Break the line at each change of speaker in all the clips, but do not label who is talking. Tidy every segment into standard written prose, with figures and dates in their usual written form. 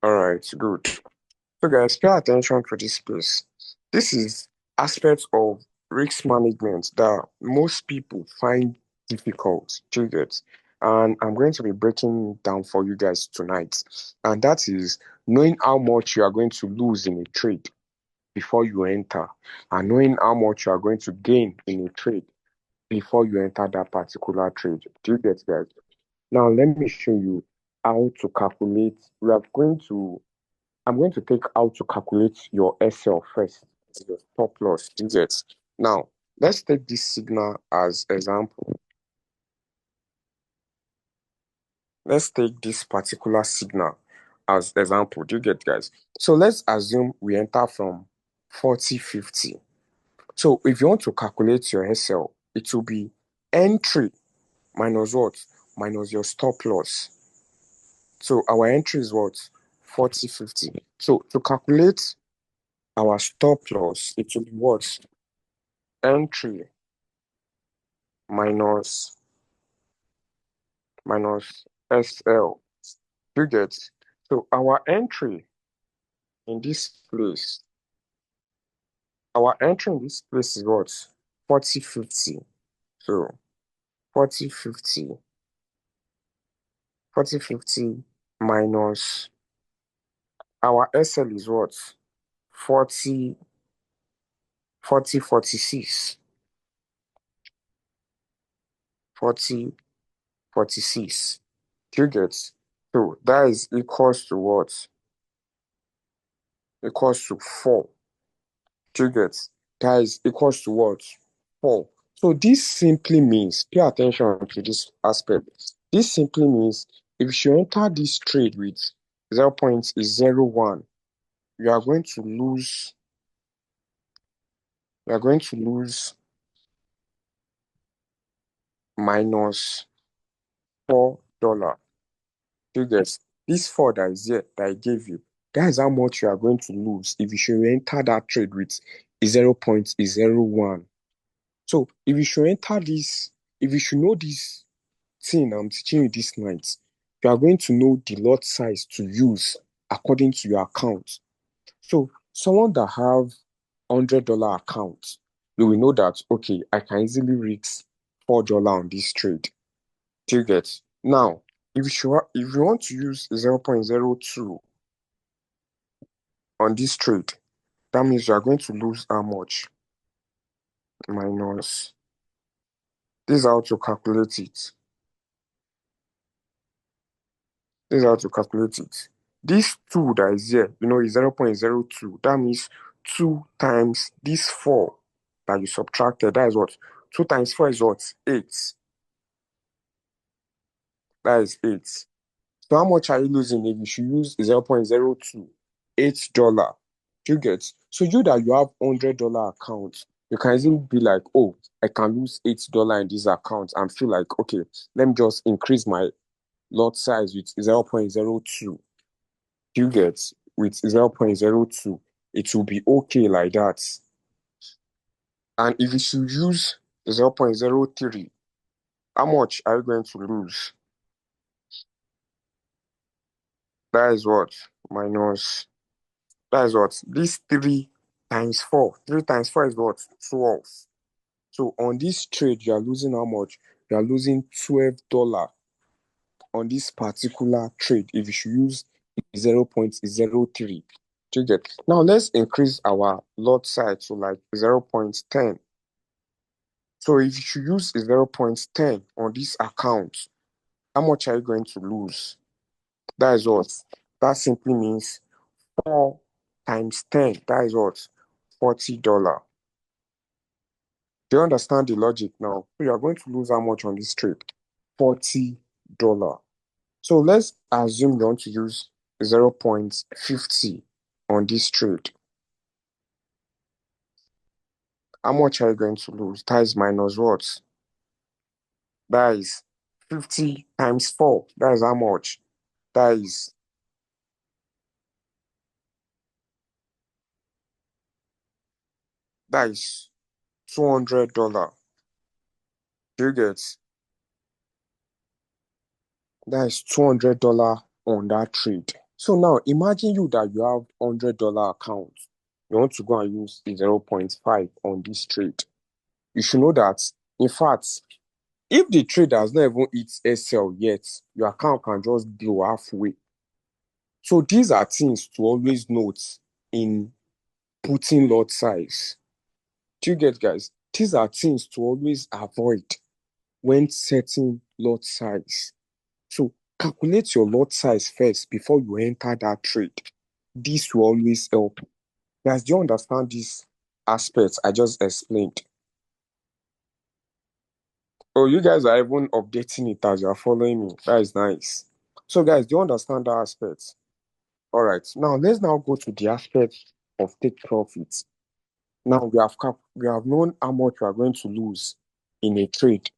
All right, good. So, guys, pay attention to this place. This is aspects of risk management that most people find difficult to get. And I'm going to be breaking it down for you guys tonight. And that is knowing how much you are going to lose in a trade before you enter, and knowing how much you are going to gain in a trade before you enter that particular trade. Do you get, guys? Now, let me show you how to calculate. I'm going to take how to calculate your SL first, your stop loss. You get? Now, let's take this signal as example. Let's take this particular signal as example. Do you get, guys? So let's assume we enter from 40.50. So if you want to calculate your SL, it will be entry minus what? Minus your stop loss. So our entry is what? 40.50. So to calculate our stop loss, it will be what? Entry minus SL. You get? So our entry in this place, is what? 40.50. So 40.50, 40.50 minus our SL is what? 40, 40.46. 40.46. Do you get? So that is equals to what? Equals to 4. Do you get? That is equals to what? 4. So this simply means, pay attention to this aspect. This simply means if you enter this trade with 0.01, you are going to lose, you are going to lose minus $4. Do you get? This 4 that is here that I gave you, that is how much you are going to lose if you should enter that trade with 0.01. So if you should enter this, if you should know this thing I'm teaching you this night, you are going to know the lot size to use according to your account. So someone that have $100 account, you will know that okay, I can easily risk $4 on this trade. Do you get? Now, if you want to use 0.02 on this trade, that means you are going to lose how much? Minus. This is how to calculate it. This is how to calculate it. This 2 that is here, is 0.02. That means 2 times this 4 that you subtracted. That is what? 2 times 4 is what? 8. That is 8. So how much are you losing if you should use 0.02? $8. Do you get? So you that you have $100 account, you can easily be like, oh, I can lose $8 in this account and feel like, okay, let me just increase my lot size with 0.02. Do you get? With 0.02, it will be okay like that. And if you should use 0.03, how much are you going to lose? That is what? Minus. That is what? This 3 times 4. 3 times 4 is what? 12. So on this trade, you are losing how much? You are losing $12 on this particular trade if you should use 0.03. Do you get? Now let's increase our lot size to like 0.10. So if you should use 0.10 on this account, how much are you going to lose? That is what? That simply means 4 times 10. That is what? $40. Do you understand the logic now? So you are going to lose how much on this trade? $40. So let's assume you want to use 0.50 on this trade. How much are you going to lose? That is minus what? That is 50 times 4. That is how much? That is $200. Do you get? That is $200 on that trade. So now imagine you that you have $100 account. You want to go and use 0.5 on this trade. You should know that, in fact, if the trade has not even hit SL yet, your account can just blow halfway. So these are things to always note in putting lot size. Do you get, guys? These are things to always avoid when setting lot size. So calculate your lot size first before you enter that trade. This will always help. Guys, do you understand these aspects I just explained? Oh, you guys are even updating it as you're following me. That is nice. So, guys, do you understand that aspect? All right. Now, let's now go to the aspect of take profits. Now, we have known how much we are going to lose in a trade.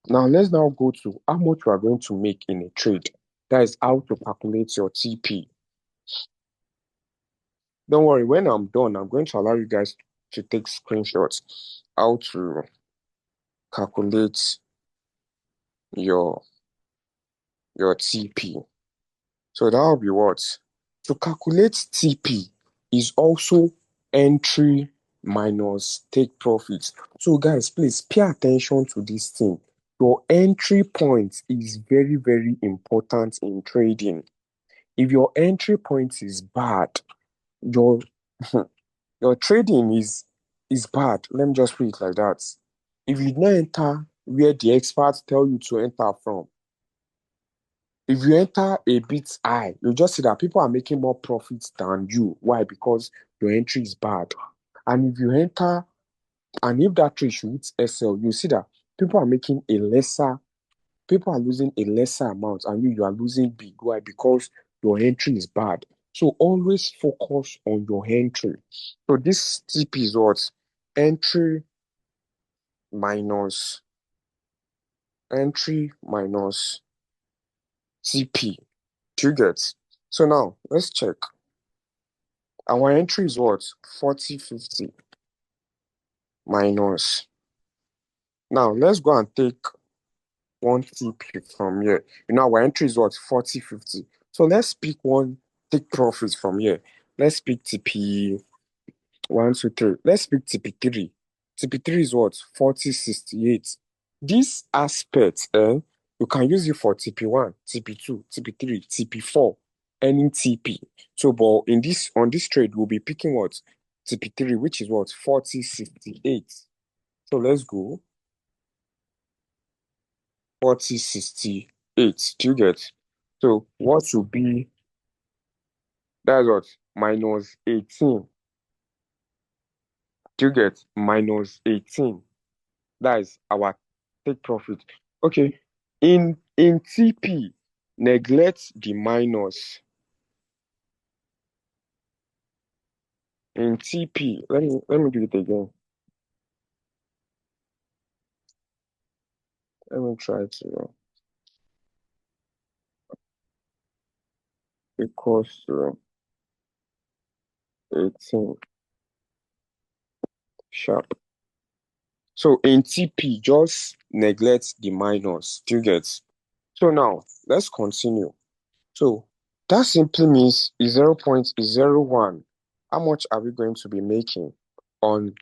Now, let's now go to how much we are going to make in a trade. That is how to calculate your TP. Don't worry, when I'm done, I'm going to allow you guys to take screenshots how to calculate your TP. So that will be what? To calculate TP is also entry minus take profit. So guys, please pay attention to this thing. Your entry point is very, very important in trading. If your entry point is bad, your your trading is bad. Let me just put it like that. If you don't enter where the experts tell you to enter from, if you enter a bit high, you just see that people are making more profits than you. Why? Because your entry is bad. And if you enter, and if that trade should hit SL, you see that people are making a lesser, people are losing a lesser amount, and you are losing big. Why? Because your entry is bad. So always focus on your entry. So this tip is what? Entry minus entry minus TP. Do you get? So now let's check. Our entry is what? 4050 minus. Now let's go and take one TP from here. You know, our entry is what? 4050. So let's pick one, take profits from here. Let's pick TP 1, 2, 3. Let's pick TP3. TP3 is what? 4068. This aspect, you can use it for TP1, TP2, TP3, TP4, any TP. So, but in this on this trade, we'll be picking what? TP3, which is what? 4068. So let's go. 4068. Do you get? So what should be that's what? Minus 18. Do you get? Minus 18. That is our take profit. Okay. In TP, neglect the minus. In TP, let me do it again. Let me try to equals to 18 sharp. So in TP, just neglect the minus. Do you get? So now let's continue. So that simply means 0.01. How much are we going to be making on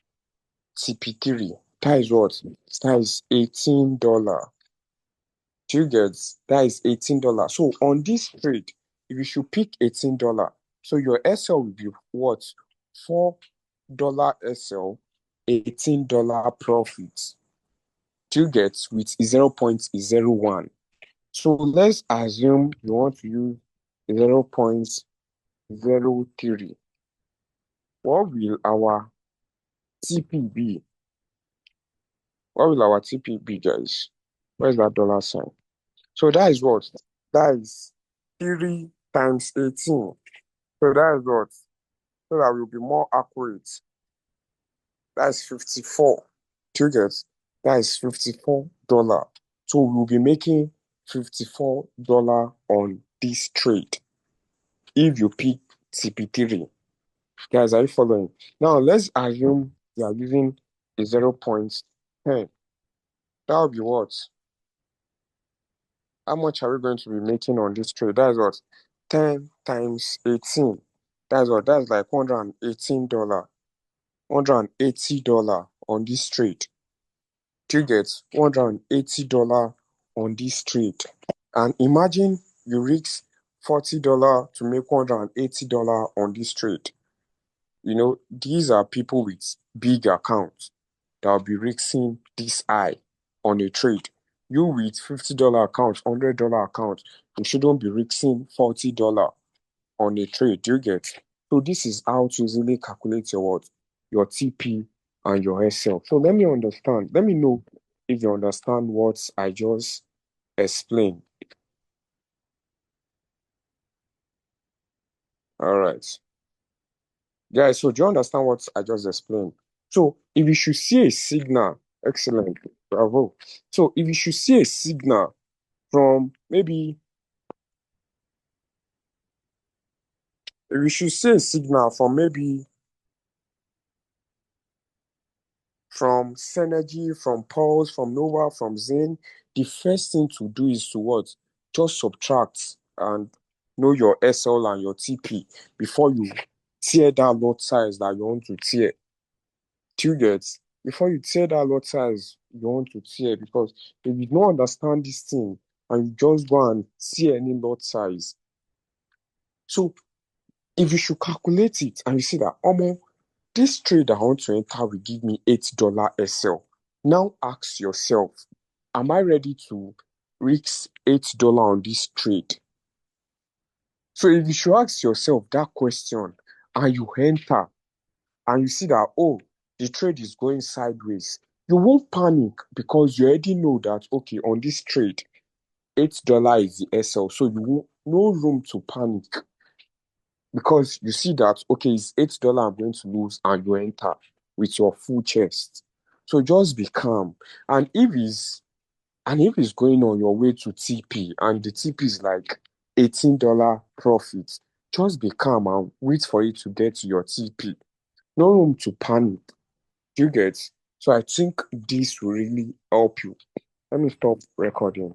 TP3? That is what? That is $18. Do you get? That is $18. So on this trade, if you should pick $18, so your SL will be what? $4 SL, $18 profit. Do you get? With 0.01. So let's assume you want to use 0.03. What will our TP be? What will our TP be, guys? Where's that dollar sign? So that is what? That is 3 times 18. So that is what? So that will be more accurate. That's 54. Do you get? That is $54. So we'll be making $54 on this trade if you pick TP3. Guys, are you following? Now let's assume you are using a 0.10. That will be what? How much are we going to be making on this trade? That is what? 10 times 18. That's what? That's like $118. $180 on this trade. Do you get $180 on this trade? And imagine you risk $40 to make $180 on this trade. These are people with big accounts that will be risking this high on a trade. You with $50 account, $100 account, you shouldn't be risking $40 on a trade. Do you get? So this is how to easily calculate your what? Your TP and your SL. So let me understand. Let me know if you understand what I just explained. All right. Guys, so do you understand what I just explained? So if you should see a signal, excellent, bravo. So if you should see a signal from maybe, if you should see a signal from maybe from Synergy, from Pulse, from Nova, from Zen, the first thing to do is to what? Just subtract and know your SL and your TP before you tear that lot size that you want to tear. Do you get? Before you tear that lot size you want to tear, because if you don't understand this thing and you just go and tear any lot size, so if you should calculate it and you see that, this trade I want to enter will give me $8 SL. Now ask yourself, am I ready to risk $8 on this trade? So if you should ask yourself that question and you enter and you see that, the trade is going sideways, you won't panic because you already know that, okay, on this trade, $8 is the SL. So you won't, no room to panic because you see that, okay, it's $8 I'm going to lose, and you enter with your full chest. So just be calm. And if it's going on your way to TP and the TP is like $18 profit, just be calm and wait for it to get to your TP. No room to panic. Do you get? So I think this will really help you. Let me stop recording.